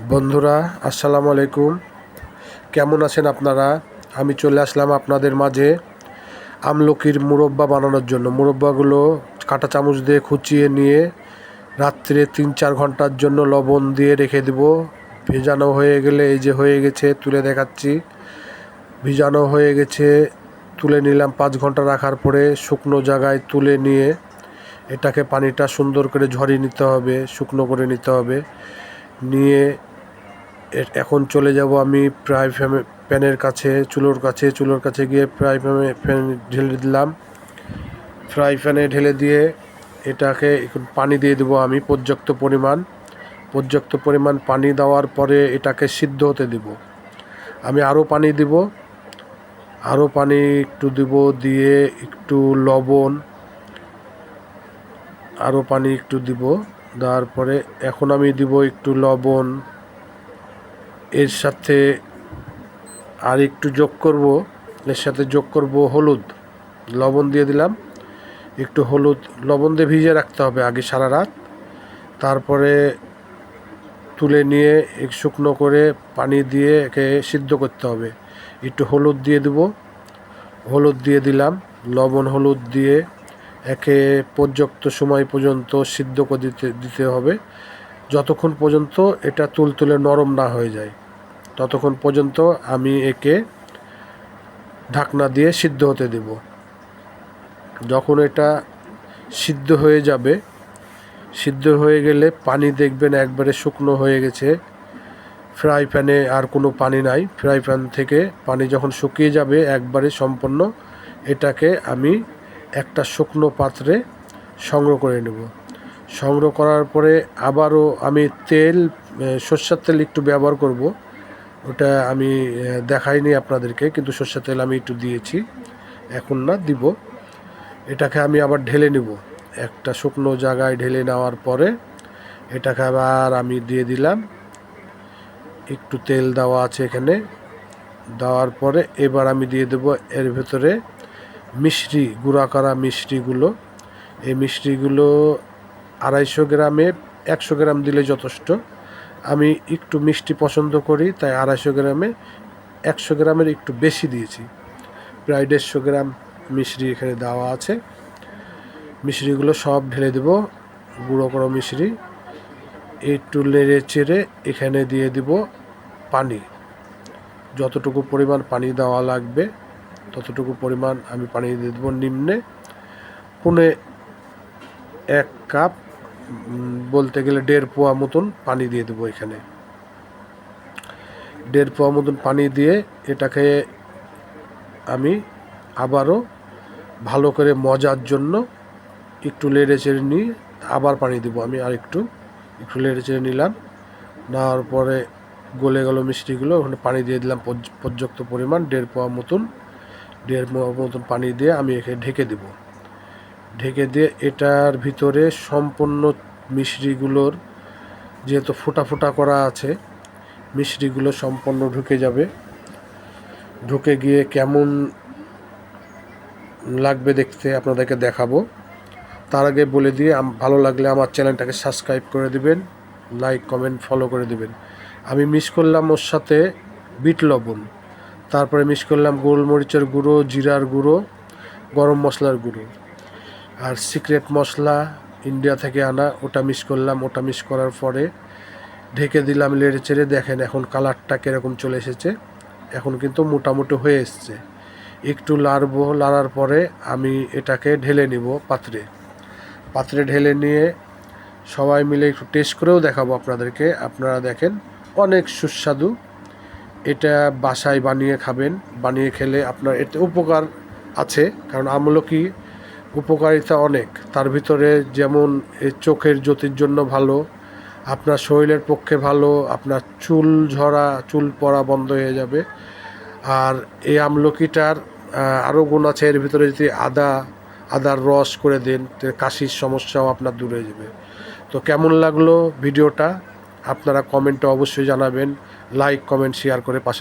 বন্ধুরা, আসসালামু আলাইকুম। কেমন আছেন আপনারা? আমি চলে আসলাম আপনাদের মাঝে আমলকির মুরব্বা বানানোর জন্য। মুরব্বাগুলো কাঁটা চামচ দিয়ে খুঁচিয়ে নিয়ে রাত্রে ৩-৪ ঘন্টার জন্য লবণ দিয়ে রেখে দেব। ভেজানো হয়ে গেলে এই যে হয়ে গেছে, তুলে দেখাচ্ছি। ভিজানো হয়ে গেছে, তুলে নিলাম। ৫ ঘন্টা রাখার পরে শুকনো জায়গায় তুলে নিয়ে এটাকে পানিটা সুন্দর করে ঝরিয়ে নিতে হবে, শুকনো করে নিতে হবে। নিয়ে এখন চলে যাব আমি প্যানের কাছে, চুলোর কাছে গিয়ে প্যান ঢেলে দিলাম। ফ্রাই প্যানে ঢেলে দিয়ে এটাকে এখন পানি দিয়ে দেবো আমি পর্যাপ্ত পরিমাণ পানি দেওয়ার পরে এটাকে সিদ্ধ হতে দেব। আমি আরও পানি দিব, একটু দিব, দিয়ে একটু লবণ, আরও পানি একটু দিব। দেওয়ার পরে এখন আমি দিব একটু লবণ, এর সাথে আর একটু যোগ করব হলুদ। লবণ দিয়ে দিলাম, একটু হলুদ, লবণ দিয়ে ভিজিয়ে রাখতে হবে আগে সারা রাত। তারপরে তুলে নিয়ে শুকনো করে পানি দিয়ে একে সিদ্ধ করতে হবে। একটু হলুদ দিয়ে দেব, হলুদ দিয়ে দিলাম, লবণ হলুদ দিয়ে একে পর্যাপ্ত সময় পর্যন্ত সিদ্ধ করে দিতে হবে, যতক্ষণ পর্যন্ত এটা তুলতুলে নরম না হয়ে যায়। ততক্ষণ পর্যন্ত আমি একে ঢাকনা দিয়ে সিদ্ধ হতে দেব। যখন এটা সিদ্ধ হয়ে যাবে, সিদ্ধ হয়ে গেলে পানি দেখবেন একবারে শুকনো হয়ে গেছে। ফ্রাই প্যানে আর কোনো পানি নাই। ফ্রাই প্যান থেকে পানি যখন শুকিয়ে যাবে একবারে সম্পূর্ণ, এটাকে আমি একটা শুকনো পাত্রে সংগ্রহ করে নেব। সংগ্রহ করার পরে আবারও আমি সরষের তেল একটু ব্যবহার করব। ওটা আমি দেখাইনি আপনাদেরকে, কিন্তু সরষের তেল আমি একটু দিয়েছি, এখন না দিব। এটাকে আমি আবার ঢেলে নেব, একটা শুকনো জায়গায় ঢেলে নেওয়ার পরে এটাকে আবার আমি দিয়ে দিলাম। একটু তেল দেওয়া আছে এখানে। দেওয়ার পরে এবার আমি দিয়ে দেব এর ভেতরে মিষ্টি, গুঁড়া করা মিষ্টিগুলো। এই মিষ্টিগুলো 250 গ্রামে 100 গ্রাম দিলে যথেষ্ট। আমি একটু মিষ্টি পছন্দ করি, তাই 250 গ্রামে 100 গ্রামের একটু বেশি দিয়েছি। প্রায় 150 গ্রাম মিষ্টি এখানে দেওয়া আছে। মিষ্টিগুলো সব ঢেলে দেব, গুঁড়ো করা মিষ্টি। একটু নেড়ে চেড়ে এখানে দিয়ে দিব পানি। যতটুকু পরিমাণ পানি দেওয়া লাগবে ততটুকু পরিমাণ আমি পানি দিয়ে দেবো। নিম্নে 1 কাপ, বলতে গেলে 1.5 পোয়া মতন পানি দিয়ে দেবো এখানে। 1.5 পোয়া মতন পানি দিয়ে এটাকে আমি আবারও ভালো করে মজার জন্য একটু নেড়ে চেড়ে নিয়ে আবার পানি দেবো আমি। আর একটু নেড়ে চেড়ে নিলাম। নেওয়ার পরে গলে গেল মিষ্টিগুলো, ওখানে পানি দিয়ে দিলাম পর্যাপ্ত পরিমাণ 1.5 পোয়া মতন পানি দিয়ে আমি এখানে ঢেকে দেব। ঢেকে দিয়ে এটার ভিতরে সম্পূর্ণ মিষ্টিগুলোর, যেহেতু ফোঁটা ফোঁটা করা আছে, মিষ্টিগুলো সম্পূর্ণ ঢুকে যাবে। ঢুকে গিয়ে কেমন লাগবে দেখতে আপনাদেরকে দেখাবো। তার আগে বলে দিয়ে, ভালো লাগলে আমার চ্যানেলটাকে সাবস্ক্রাইব করে দিবেন, লাইক কমেন্ট ফলো করে দিবেন। আমি মিক্স করলাম ওর সাথে বিট লবণ, তারপরে মিক্স করলাম গোলমরিচের গুঁড়ো, জিরার গুঁড়ো, গরম মশলার গুঁড়ো, আর সিক্রেট মশলা ইন্ডিয়া থেকে আনা, ওটা মিক্স করলাম। ওটা মিক্স করার পরে ঢেকে দিলাম, নেড়ে চেড়ে। দেখেন এখন কালারটা কীরকম চলে এসেছে। এখন কিন্তু মোটামুটি হয়ে এসছে। একটু লাড়ার পরে আমি এটাকে ঢেলে নিব পাত্রে ঢেলে নিয়ে সবাই মিলে একটু টেস্ট করেও দেখাবো আপনাদেরকে। আপনারা দেখেন, অনেক সুস্বাদু। এটা বাসায় বানিয়ে খাবেন, বানিয়ে খেলে আপনার এতে উপকার আছে, কারণ আমলকি উপকারিতা অনেক। তার ভিতরে যেমন চোখের জ্যোতির জন্য ভালো, আপনার শরীরের পক্ষে ভালো, আপনার চুল পড়া বন্ধ হয়ে যাবে। আর এই আমলকিটার আরও গুণ আছে। এর ভিতরে যদি আদার রস করে দেন, কাশির সমস্যাও আপনার দূর হয়ে যাবে। তো কেমন লাগলো ভিডিওটা আপনারা কমেন্টে অবশ্যই জানাবেন। লাইক কমেন্ট শেয়ার করে পাশে